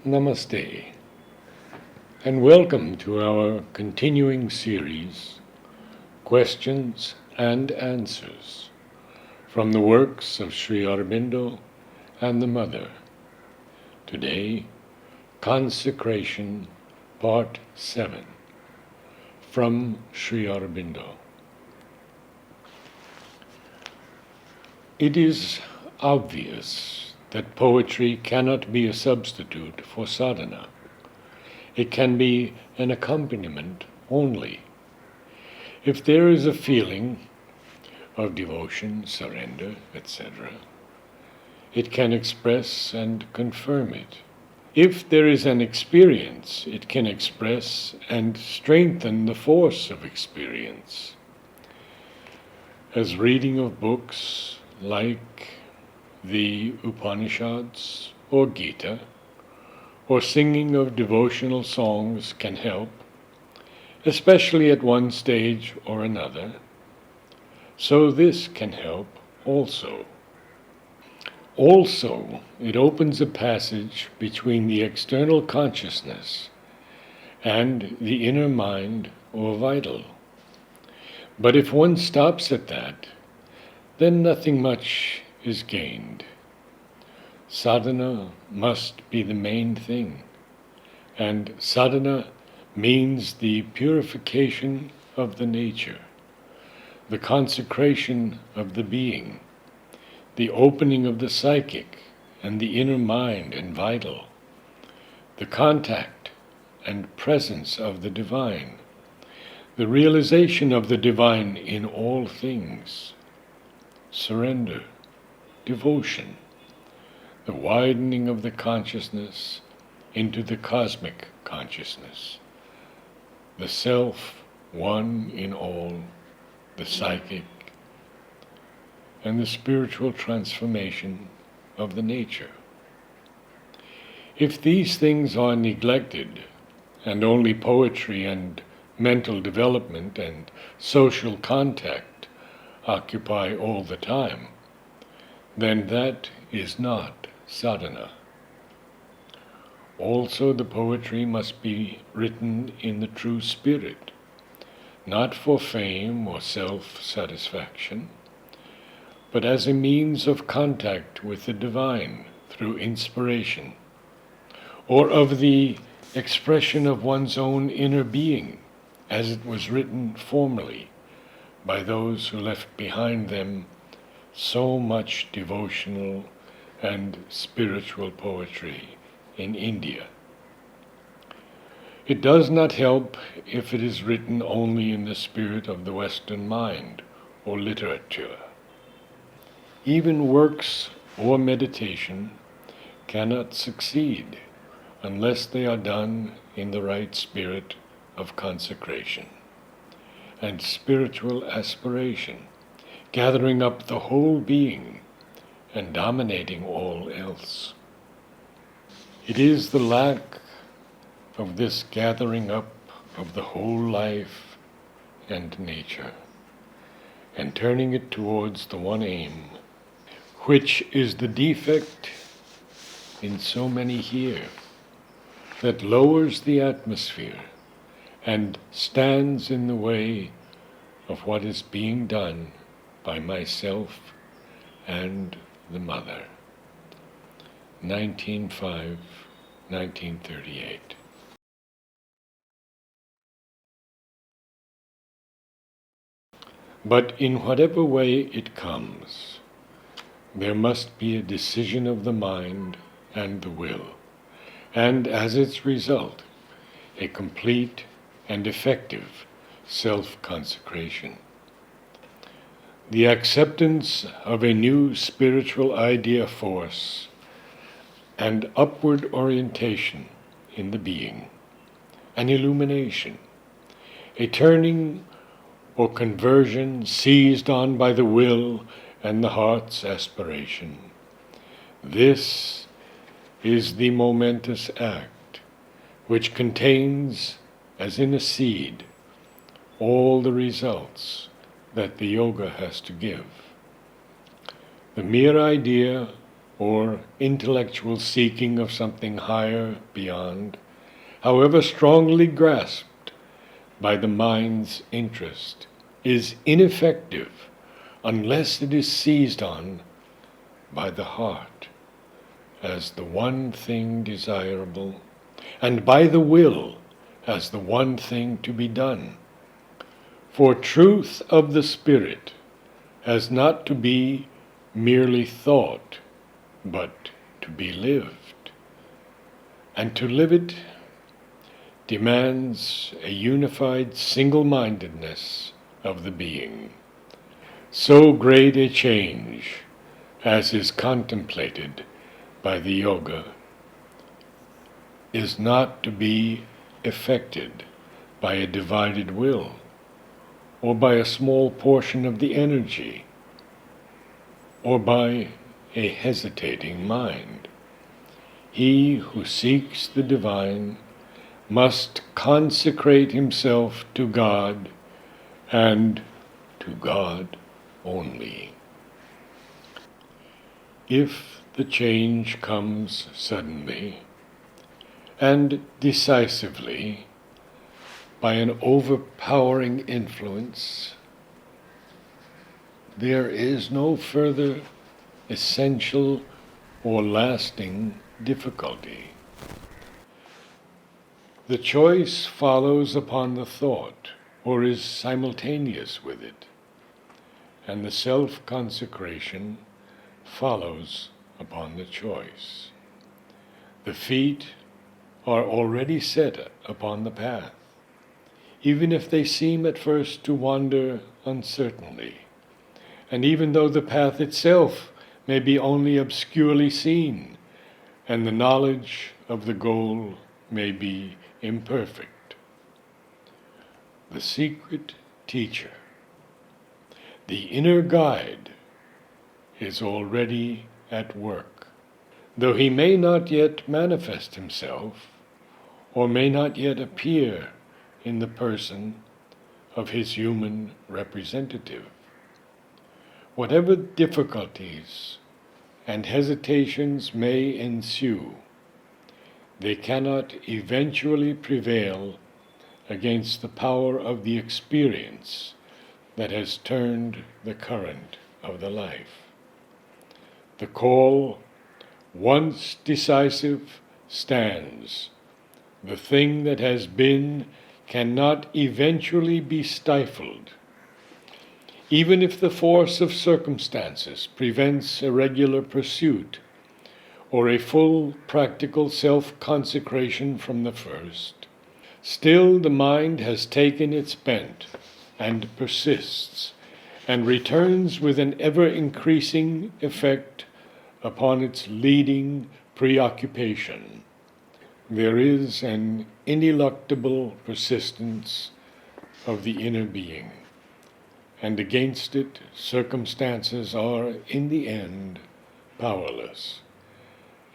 Namaste, and welcome to our continuing series, Questions and Answers, from the works of Sri Aurobindo and the Mother. Today, Consecration, Part 7, from Sri Aurobindo. It is obvious that poetry cannot be a substitute for sadhana. It can be an accompaniment only. If there is a feeling of devotion, surrender, etc., it can express and confirm it. If there is an experience, it can express and strengthen the force of experience. As reading of books like the Upanishads or Gita, or singing of devotional songs can help, especially at one stage or another, so this can help also. Also, it opens a passage between the external consciousness and the inner mind or vital. But if one stops at that, then nothing much is gained. Sadhana must be the main thing, and sadhana means the purification of the nature, the consecration of the being, the opening of the psychic and the inner mind and vital, the contact and presence of the divine, the realization of the divine in all things, surrender, devotion, the widening of the consciousness into the cosmic consciousness, the self, one in all, the psychic, and the spiritual transformation of the nature. If these things are neglected, and only poetry and mental development and social contact occupy all the time, then that is not sadhana. Also, the poetry must be written in the true spirit, not for fame or self-satisfaction, but as a means of contact with the divine through inspiration, or of the expression of one's own inner being, as it was written formerly by those who left behind them so much devotional and spiritual poetry in India. It does not help if it is written only in the spirit of the Western mind or literature. Even works or meditation cannot succeed unless they are done in the right spirit of consecration and spiritual aspiration, gathering up the whole being and dominating all else. It is the lack of this gathering up of the whole life and nature, and turning it towards the one aim, which is the defect in so many here, that lowers the atmosphere and stands in the way of what is being done by myself and the Mother. 1905, 1938. But in whatever way it comes, there must be a decision of the mind and the will, and as its result, a complete and effective self-consecration. The acceptance of a new spiritual idea force and upward orientation in the being, an illumination, a turning or conversion seized on by the will and the heart's aspiration. This is the momentous act which contains, as in a seed, all the results that the yoga has to give. The mere idea or intellectual seeking of something higher beyond, however strongly grasped by the mind's interest, is ineffective unless it is seized on by the heart as the one thing desirable, and by the will as the one thing to be done. For truth of the Spirit has not to be merely thought, but to be lived. And to live it demands a unified single-mindedness of the being. So great a change as is contemplated by the yoga is not to be effected by a divided will or by a small portion of the energy or by a hesitating mind. He who seeks the divine must consecrate himself to God and to God only. If the change comes suddenly and decisively by an overpowering influence, there is no further essential or lasting difficulty. The choice follows upon the thought, or is simultaneous with it, and the self-consecration follows upon the choice. The feet are already set upon the path, even if they seem at first to wander uncertainly, and even though the path itself may be only obscurely seen, and the knowledge of the goal may be imperfect. The secret teacher, the inner guide, is already at work. Though he may not yet manifest himself, or may not yet appear in the person of his human representative. Whatever difficulties and hesitations may ensue, they cannot eventually prevail against the power of the experience that has turned the current of the life. The call, once decisive, stands. The thing that has been cannot eventually be stifled. Even if the force of circumstances prevents a regular pursuit or a full practical self-consecration from the first, still the mind has taken its bent and persists, and returns with an ever-increasing effect upon its leading preoccupation. There is an ineluctable persistence of the inner being, and against it circumstances are, in the end, powerless,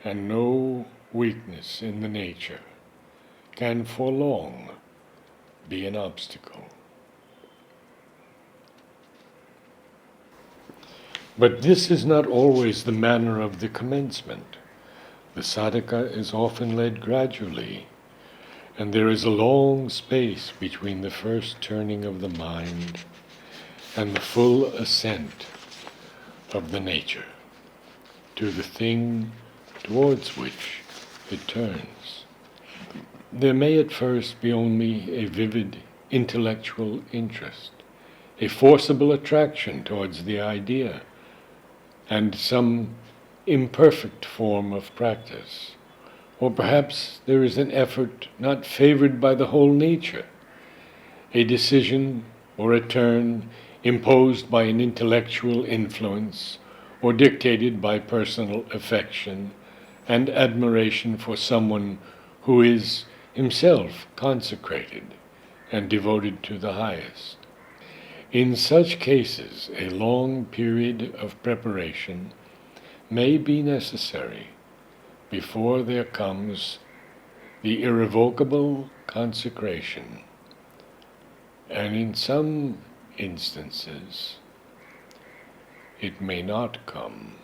and no weakness in the nature can for long be an obstacle. But this is not always the manner of the commencement. The sadhaka is often led gradually, and there is a long space between the first turning of the mind and the full ascent of the nature to the thing towards which it turns. There may at first be only a vivid intellectual interest, a forcible attraction towards the idea, and some imperfect form of practice. Or perhaps there is an effort not favored by the whole nature, a decision or a turn imposed by an intellectual influence or dictated by personal affection and admiration for someone who is himself consecrated and devoted to the highest. In such cases, a long period of preparation may be necessary before there comes the irrevocable consecration, and in some instances it may not come.